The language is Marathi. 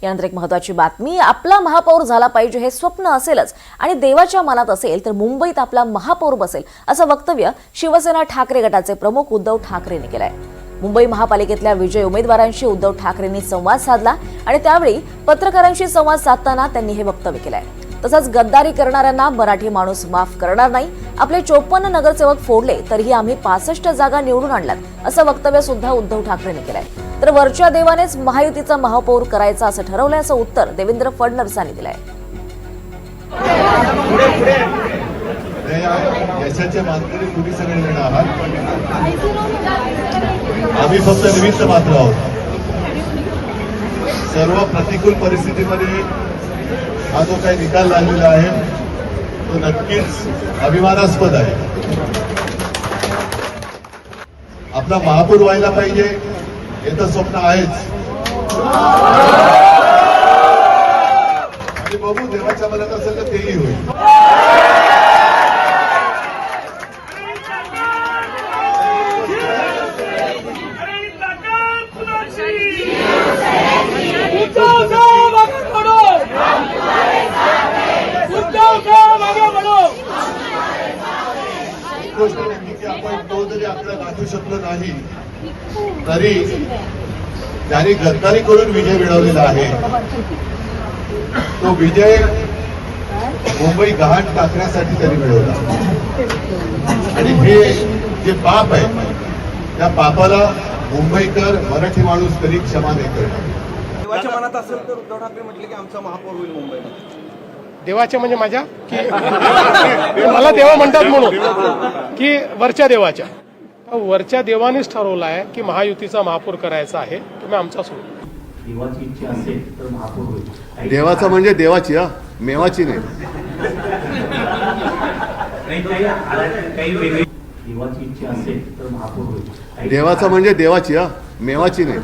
यानंतर एक महत्त्वाची बातमी, आपला महापौर झाला पाहिजे हे स्वप्न असेलच आणि देवाच्या मनात असेल तर मुंबईत आपला महापौर बसेल असं वक्तव्य शिवसेना ठाकरे गटाचे प्रमुख उद्धव ठाकरेंनी केलंय। मुंबई महापालिकेतल्या विजयी उमेदवारांशी उद्धव ठाकरेंनी संवाद साधला आणि त्यावेळी पत्रकारांशी संवाद साधताना त्यांनी हे वक्तव्य केलंय। तसंच गद्दारी करणाऱ्यांना मराठी माणूस माफ करणार नाही, आपले 54 नगरसेवक फोडले तरीही आम्ही 65 जागा निवडून आणल्यात असं वक्तव्य सुद्धा उद्धव ठाकरेंनी केलंय। तर वरच्या देवानेच महायुतीचा महापौर करायचा असं ठरवलंय असं उत्तर देवेंद्र फडणवीसांनी दिलंय। यशाचे मानकरी तुम्ही सगळे जण आहात, आम्ही फक्त निमित्त मात्र आहोत। सर्व प्रतिकूल परिस्थितीमध्ये हा जो काही निकाल लागलेला आहे तो नक्कीच अभिमानास्पद आहे। आपला महापौर व्हायला पाहिजे हे तर स्वप्न आहेच, आणि बघू देवाच्या मनात असेल तर तेही होईल। गोष्ट नक्की की आपण तो जरी आपल्याला दाखवू शकलो नाही तरी ज्यांनी गद्दारी करून विजय मिळवलेला आहे तो विजय मुंबई गहाण टाकण्यासाठी त्यांनी मिळवला, आणि हे जे पाप आहे त्या पापाला मुंबईकर मराठी माणूस कधी क्षमा नाही करणार। देवाच्या मनात असेल तर उद्धव ठाकरे म्हटले की आमचा महापौर होईल मुंबईमध्ये। देवाच्या म्हणजे माझ्या की मला देवा म्हणतात म्हणून की वरच्या देवाच्या, वरच्या देवानेच ठरवलं आहे की महायुतीचा महापौर करायचा आहे, तुम्ही आमचा सोडू। देवाची इच्छा असेल तर महापौर होईल। देवाचा म्हणजे देवाची, मेवाची नाही। काही वेगळी देवाची इच्छा असेल तर महापौर होईल। देवाचा म्हणजे देवाची, मेवाची नाही।